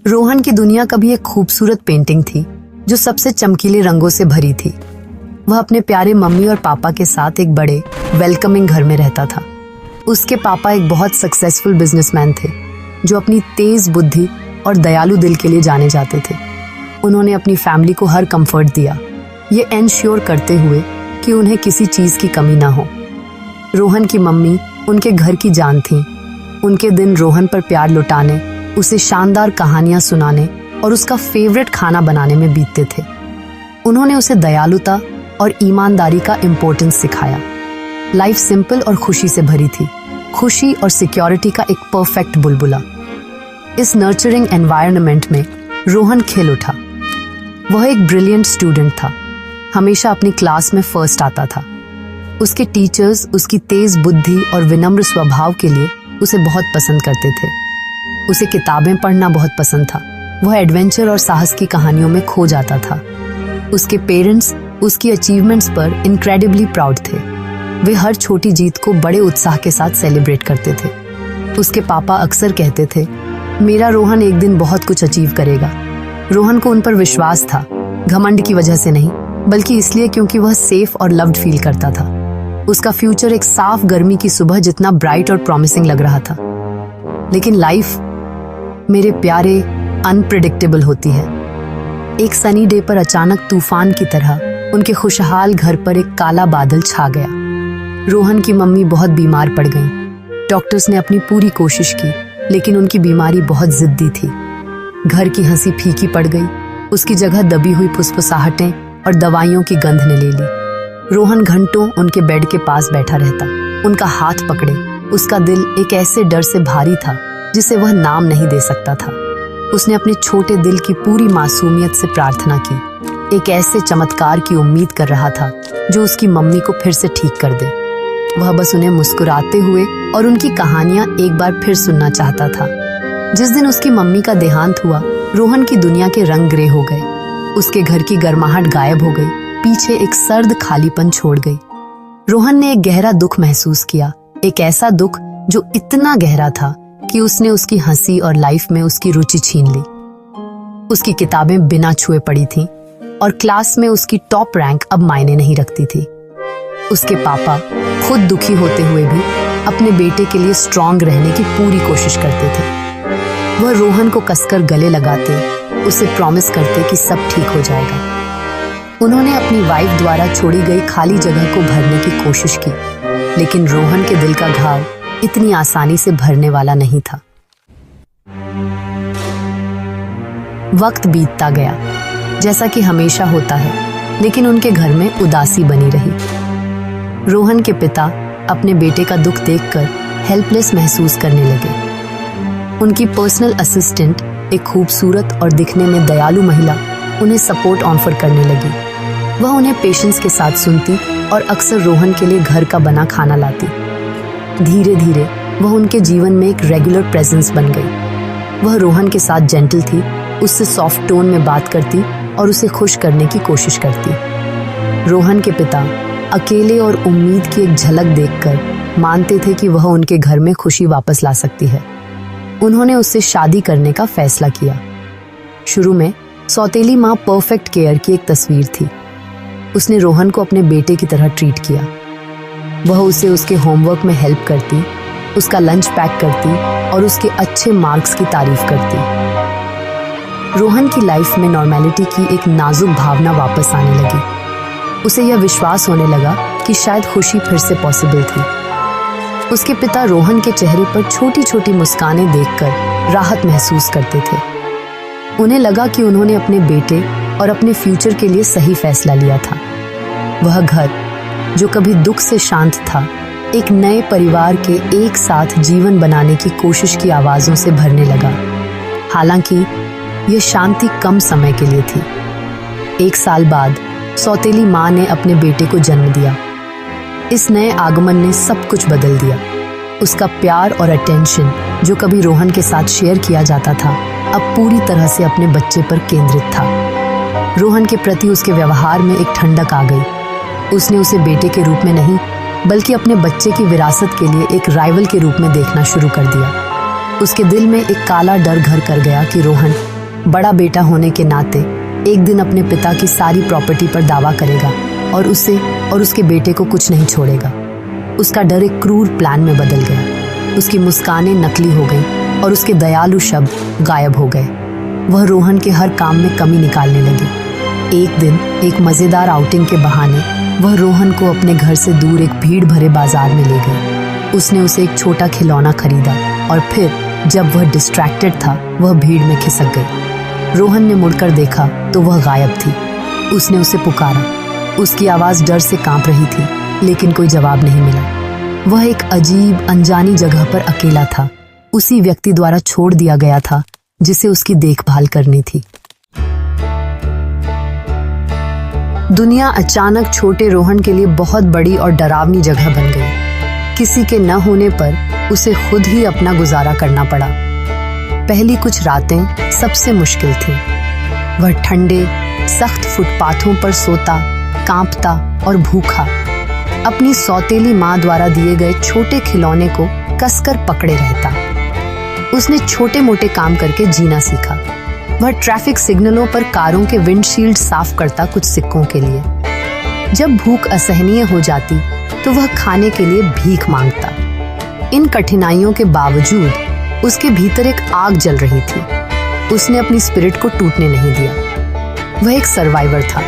रोहन की दुनिया कभी एक खूबसूरत पेंटिंग थी जो सबसे चमकीले रंगों से भरी थी। वह अपने प्यारे मम्मी और पापा के साथ एक बड़े वेलकमिंग घर में रहता था। उसके पापा एक बहुत सक्सेसफुल बिजनेसमैन थे जो अपनी तेज बुद्धि और दयालु दिल के लिए जाने जाते थे। उन्होंने अपनी फैमिली को हर कंफर्ट दिया, ये एंश्योर करते हुए कि उन्हें किसी चीज की कमी ना हो। रोहन की मम्मी उनके घर की जान थी। उनके दिन रोहन पर प्यार लुटाने, उसे शानदार कहानियां सुनाने और उसका फेवरेट खाना बनाने में बीतते थे। उन्होंने उसे दयालुता और ईमानदारी का इम्पोर्टेंस सिखाया। लाइफ सिंपल और खुशी से भरी थी, खुशी और सिक्योरिटी का एक परफेक्ट बुलबुला। इस नर्चरिंग एनवायरनमेंट में रोहन खिल उठा। वह एक ब्रिलियंट स्टूडेंट था, हमेशा अपनी क्लास में फर्स्ट आता था। उसके टीचर्स उसकी तेज बुद्धि और विनम्र स्वभाव के लिए उसे बहुत पसंद करते थे। उसे किताबें पढ़ना बहुत पसंद था। वह एडवेंचर और साहस की कहानियों में खो जाता था। उसके पेरेंट्स उसकी अचीवमेंट्स पर इनक्रेडिबली प्राउड थे। वे हर छोटी जीत को बड़े उत्साह के साथ सेलिब्रेट करते थे। उसके पापा अक्सर कहते थे, मेरा रोहन एक दिन बहुत कुछ अचीव करेगा। रोहन को उन पर विश्वास था, घमंड की वजह से नहीं, बल्कि इसलिए क्योंकि वह सेफ और लव्ड फील करता था। उसका फ्यूचर एक साफ गर्मी की सुबह जितना ब्राइट और प्रॉमिसिंग लग रहा था। लेकिन लाइफ मेरे प्यारे अनप्रेडिक्टेबल होती है। एक सनी डे पर अचानक तूफान की तरह उनके खुशहाल घर पर एक काला बादल छा गया। रोहन की मम्मी बहुत बीमार पड़ गईं। डॉक्टर्स ने अपनी पूरी कोशिश की, लेकिन उनकी बीमारी बहुत जिद्दी थी। घर की हंसी फीकी पड़ गई। उसकी जगह दबी हुई फुसफुसाहटें और दवाइयों की गंध ने ले ली। रोहन घंटों उनके बेड के पास बैठा रहता, उनका हाथ पकड़े। उसका दिल एक ऐसे डर से भारी था जिसे वह नाम नहीं दे सकता था। उसने अपने छोटे दिल की पूरी मासूमियत से प्रार्थना की। एक ऐसे चमत्कार की उम्मीद कर रहा था जो उसकी मम्मी को फिर से ठीक कर दे। वह बस उन्हें मुस्कुराते हुए और उनकी कहानियां एक बार फिर सुनना चाहता था। जिस दिन उसकी मम्मी का देहांत हुआ, रोहन की दुनिया के रंग ग्रे हो गए। उसके घर की गर्माहट गायब हो गई, पीछे एक सर्द खालीपन छोड़ गई। रोहन ने एक गहरा दुख महसूस किया, एक ऐसा दुख जो इतना गहरा था कि उसने उसकी हंसी और लाइफ में उसकी रुचि छीन ली। उसकी किताबें बिना छुए पड़ी थीं और क्लास में उसकी टॉप रैंक अब मायने नहीं रखती थी। उसके पापा खुद दुखी होते हुए भी अपने बेटे के लिए स्ट्रांग रहने की पूरी कोशिश करते थे। वह रोहन को कसकर गले लगाते, उसे प्रॉमिस करते कि सब ठीक हो जाएगा। उन्होंने अपनी वाइफ द्वारा छोड़ी गई खाली जगह को भरने की कोशिश की, लेकिन रोहन के दिल का घाव इतनी आसानी से भरने वाला नहीं था। वक्त बीतता गया, जैसा कि हमेशा होता है, लेकिन उनके घर में उदासी बनी रही। रोहन के पिता अपने बेटे का दुख देखकर हेल्पलेस महसूस करने लगे। उनकी पर्सनल असिस्टेंट, एक खूबसूरत और दिखने में दयालु महिला, उन्हें सपोर्ट ऑफर करने लगी। वह उन्हें पेशेंस के साथ सुनती और अक्सर रोहन के लिए घर का बना खाना लाती। धीरे धीरे वह उनके जीवन में एक रेगुलर प्रेजेंस बन गई। वह रोहन के साथ जेंटल थी, उससे सॉफ्ट टोन में बात करती और उसे खुश करने की कोशिश करती। रोहन के पिता अकेले और उम्मीद की एक झलक देखकर मानते थे कि वह उनके घर में खुशी वापस ला सकती है। उन्होंने उससे शादी करने का फैसला किया। शुरू में सौतेली माँ परफेक्ट केयर की एक तस्वीर थी। उसने रोहन को अपने बेटे की तरह ट्रीट किया। वह उसे उसके होमवर्क में हेल्प करती, उसका लंच पैक करती और उसके अच्छे मार्क्स की तारीफ करती। रोहन की लाइफ में नॉर्मेलिटी की एक नाजुक भावना वापस आने लगी। उसे यह विश्वास होने लगा कि शायद खुशी फिर से पॉसिबल थी। उसके पिता रोहन के चेहरे पर छोटी छोटी मुस्कानें देखकर राहत महसूस करते थे। उन्हें लगा कि उन्होंने अपने बेटे और अपने फ्यूचर के लिए सही फैसला लिया था। वह घर जो कभी दुख से शांत था, एक नए परिवार के एक साथ जीवन बनाने की कोशिश की आवाजों से भरने लगा। हालांकि यह शांति कम समय के लिए थी। 1 साल बाद सौतेली माँ ने अपने बेटे को जन्म दिया। इस नए आगमन ने सब कुछ बदल दिया। उसका प्यार और अटेंशन जो कभी रोहन के साथ शेयर किया जाता था, अब पूरी तरह से अपने बच्चे पर केंद्रित था। रोहन के प्रति उसके व्यवहार में एक ठंडक आ गई। उसने उसे बेटे के रूप में नहीं, बल्कि अपने बच्चे की विरासत के लिए एक राइवल के रूप में देखना शुरू कर दिया। उसके दिल में एक काला डर घर कर गया कि रोहन बड़ा बेटा होने के नाते एक दिन अपने पिता की सारी प्रॉपर्टी पर दावा करेगा और उसे और उसके बेटे को कुछ नहीं छोड़ेगा। उसका डर एक क्रूर प्लान में बदल गया। उसकी मुस्कानें नकली हो गईं और उसके दयालु शब्द गायब हो गए। वह रोहन के हर काम में कमी निकालने लगी। एक दिन एक मजेदार आउटिंग के बहाने वह रोहन को अपने घर से दूर एक भीड़ भरे बाजार में ले गई। उसने उसे एक छोटा खिलौना खरीदा और फिर जब वह डिस्ट्रैक्टेड था वह भीड़ में खिसक गई। रोहन ने मुड़कर देखा तो वह गायब थी। उसने उसे पुकारा। उसकी आवाज डर से कांप रही थी, लेकिन कोई जवाब नहीं मिला। वह एक अजीब अनजानी जगह पर अकेला था, उसी व्यक्ति द्वारा छोड़ दिया गया था जिसे उसकी देखभाल करनी थी। दुनिया अचानक छोटे रोहन के लिए बहुत बड़ी और डरावनी जगह बन गई। किसी के न होने पर उसे खुद ही अपना गुजारा करना पड़ा। पहली कुछ रातें सबसे मुश्किल थीं। वह ठंडे, सख्त फुटपाथों पर सोता, कांपता और भूखा अपनी सौतेली माँ द्वारा दिए गए छोटे खिलौने को कसकर पकड़े रहता। उसने छोटे मोटे काम करके जीना सीखा। वह ट्रैफिक सिग्नलों पर कारों के विंडशील्ड साफ करता कुछ सिक्कों के लिए। जब भूख असहनीय हो जाती तो वह खाने के लिए भीख मांगता। इन कठिनाइयों के बावजूद उसके भीतर एक आग जल रही थी। उसने अपनी स्पिरिट को टूटने नहीं दिया। वह एक सर्वाइवर था।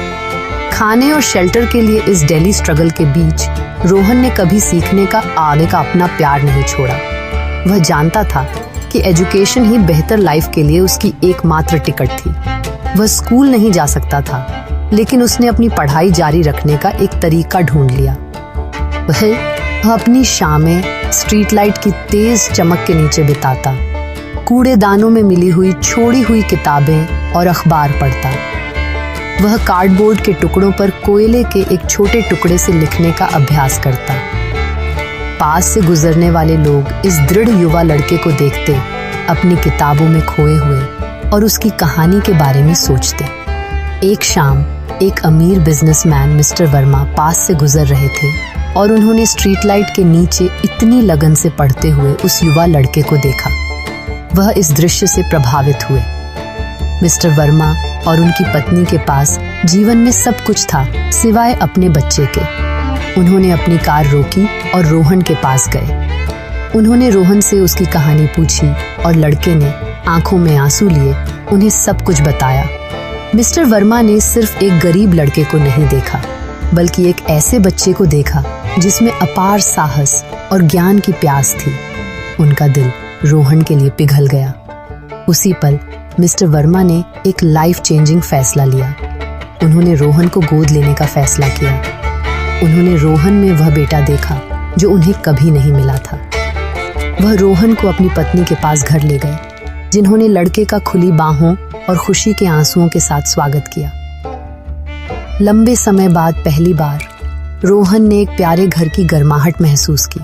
खाने और शेल्टर के लिए इस डेली स्ट्रगल के बीच रोहन ने कभी सीखने का आगे का अपना प्यार नहीं छोड़ा। वह जानता था कि एजुकेशन ही बेहतर लाइफ के लिए उसकी एकमात्र टिकट थी। वह स्कूल नहीं जा सकता था, लेकिन उसने अपनी पढ़ाई जारी रखने का एक तरीका ढूंढ लिया। वह अपनी शामें स्ट्रीट लाइट की तेज चमक के नीचे बिताता, कूड़ेदानों में मिली हुई छोड़ी हुई किताबें और अखबार पढ़ता। वह कार्डबोर्ड के टुकड़ों पर कोयले के एक छोटे टुकड़े से लिखने का अभ्यास करता। पास से गुजरने वाले लोग इस दृढ़ युवा लड़के को देखते, अपनी किताबों में खोए हुए और उसकी कहानी के बारे में सोचते। एक शाम एक अमीर बिजनेसमैन मिस्टर वर्मा पास से गुजर रहे थे और उन्होंने स्ट्रीट लाइट के नीचे इतनी लगन से पढ़ते हुए उस युवा लड़के को देखा। वह इस दृश्य से प्रभावित हुए। मिस्टर वर्मा और उनकी पत्नी के पास जीवन में सब कुछ था सिवाय अपने बच्चे के। उन्होंने अपनी कार रोकी और रोहन के पास गए। उन्होंने रोहन से उसकी कहानी पूछी और लड़के ने आंखों में आंसू लिए उन्हें सब कुछ बताया। मिस्टर वर्मा ने सिर्फ एक गरीब लड़के को नहीं देखा, बल्कि एक ऐसे बच्चे को देखा जिसमें अपार साहस और ज्ञान की प्यास थी। उनका दिल रोहन के लिए पिघल गया। उसी पल मिस्टर वर्मा ने एक लाइफ चेंजिंग फैसला लिया। उन्होंने रोहन को गोद लेने का फैसला किया। उन्होंने रोहन में वह बेटा देखा जो उन्हें कभी नहीं मिला था। वह रोहन को अपनी पत्नी के पास घर ले गए, जिन्होंने लड़के का खुली बाहों और खुशी के आंसुओं के साथ स्वागत किया। लंबे समय बाद पहली बार रोहन ने एक प्यारे घर की गर्माहट महसूस की।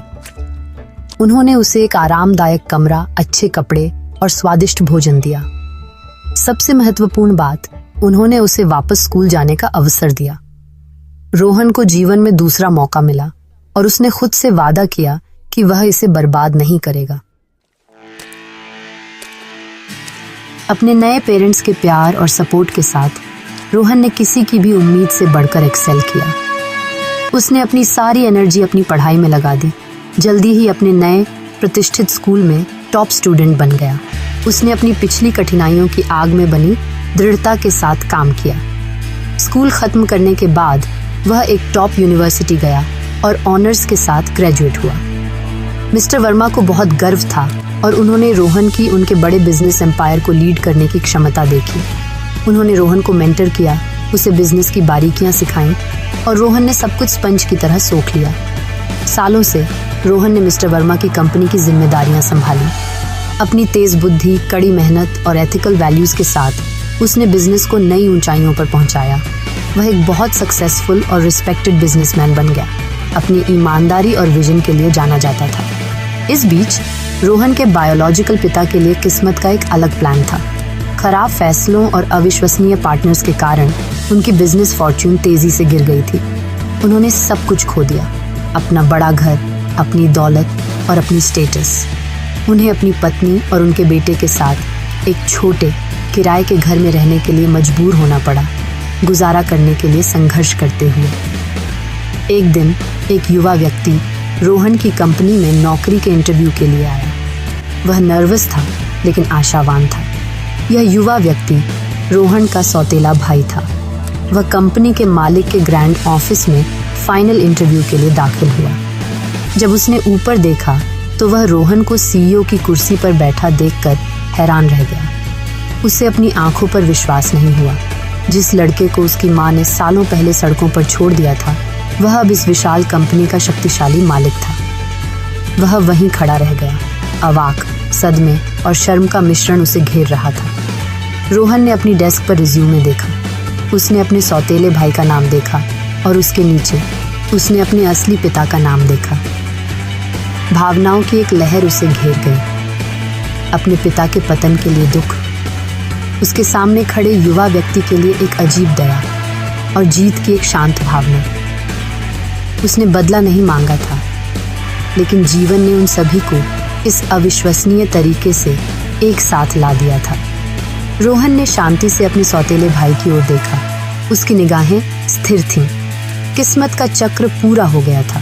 उन्होंने उसे एक आरामदायक कमरा, अच्छे कपड़े और स्वादिष्ट भोजन दिया। सबसे महत्वपूर्ण बात, उन्होंने उसे वापस स्कूल जाने का अवसर दिया। रोहन को जीवन में दूसरा मौका मिला और उसने खुद से वादा किया कि वह इसे बर्बाद नहीं करेगा। अपने नए पेरेंट्स के प्यार और सपोर्ट के साथ रोहन ने किसी की भी उम्मीद से बढ़कर एक्सेल किया। उसने अपनी सारी एनर्जी अपनी पढ़ाई में लगा दी। जल्दी ही अपने नए प्रतिष्ठित स्कूल में टॉप स्टूडेंट बन गया। उसने अपनी पिछली कठिनाइयों की आग में बनी दृढ़ता के साथ काम किया। स्कूल खत्म करने के बाद वह एक टॉप यूनिवर्सिटी गया और ऑनर्स के साथ ग्रेजुएट हुआ। मिस्टर वर्मा को बहुत गर्व था और उन्होंने रोहन की उनके बड़े बिजनेस एम्पायर को लीड करने की क्षमता देखी। उन्होंने रोहन को मेंटर किया, उसे बिजनेस की बारीकियां सिखाईं और रोहन ने सब कुछ स्पंज की तरह सोख लिया। सालों से रोहन ने मिस्टर वर्मा की कंपनी की जिम्मेदारियां संभाली। अपनी तेज बुद्धि, कड़ी मेहनत और एथिकल वैल्यूज के साथ उसने बिजनेस को नई ऊंचाइयों पर पहुंचाया। वह एक बहुत सक्सेसफुल और रिस्पेक्टेड बिजनेसमैन बन गया। अपनी ईमानदारी और विजन के लिए जाना जाता था। इस बीच रोहन के बायोलॉजिकल पिता के लिए किस्मत का एक अलग प्लान था। खराब फैसलों और अविश्वसनीय पार्टनर्स के कारण उनकी बिजनेस फॉर्च्यून तेजी से गिर गई थी। उन्होंने सब कुछ खो दिया, अपना बड़ा घर, अपनी दौलत और अपनी स्टेटस। उन्हें अपनी पत्नी और उनके बेटे के साथ एक छोटे किराए के घर में रहने के लिए मजबूर होना पड़ा, गुजारा करने के लिए संघर्ष करते हुए। एक दिन एक युवा व्यक्ति रोहन की कंपनी में नौकरी के इंटरव्यू के लिए आया। वह नर्वस था लेकिन आशावान था। यह युवा व्यक्ति रोहन का सौतेला भाई था। वह कंपनी के मालिक के ग्रैंड ऑफिस में फाइनल इंटरव्यू के लिए दाखिल हुआ। जब उसने ऊपर देखा तो वह रोहन को सीईओ की कुर्सी पर बैठा देखकर हैरान रह गया। उसे अपनी आंखों पर विश्वास नहीं हुआ। जिस लड़के को उसकी मां ने सालों पहले सड़कों पर छोड़ दिया था, वह अब इस विशाल कंपनी का शक्तिशाली मालिक था। वह वहीं खड़ा रह गया, अवाक, सदमे और शर्म का मिश्रण उसे घेर रहा था। रोहन ने अपनी डेस्क पर रिज्यूमे देखा। उसने अपने सौतेले भाई का नाम देखा और उसके नीचे उसने अपने असली पिता का नाम देखा। भावनाओं की एक लहर उसे घेर गई। अपने पिता के पतन के लिए दुख, उसके सामने खड़े युवा व्यक्ति के लिए एक अजीब दया और जीत की एक शांत भावना। उसने बदला नहीं मांगा था, लेकिन जीवन ने उन सभी को इस अविश्वसनीय तरीके से एक साथ ला दिया था। रोहन ने शांति से अपने सौतेले भाई की ओर देखा। उसकी निगाहें स्थिर थीं। किस्मत का चक्र पूरा हो गया था।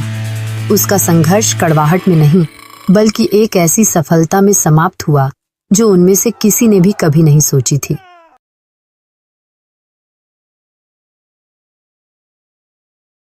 उसका संघर्ष कड़वाहट में नहीं, बल्कि एक ऐसी सफलता में समाप्त हुआ जो उनमें से किसी ने भी कभी नहीं सोची थी।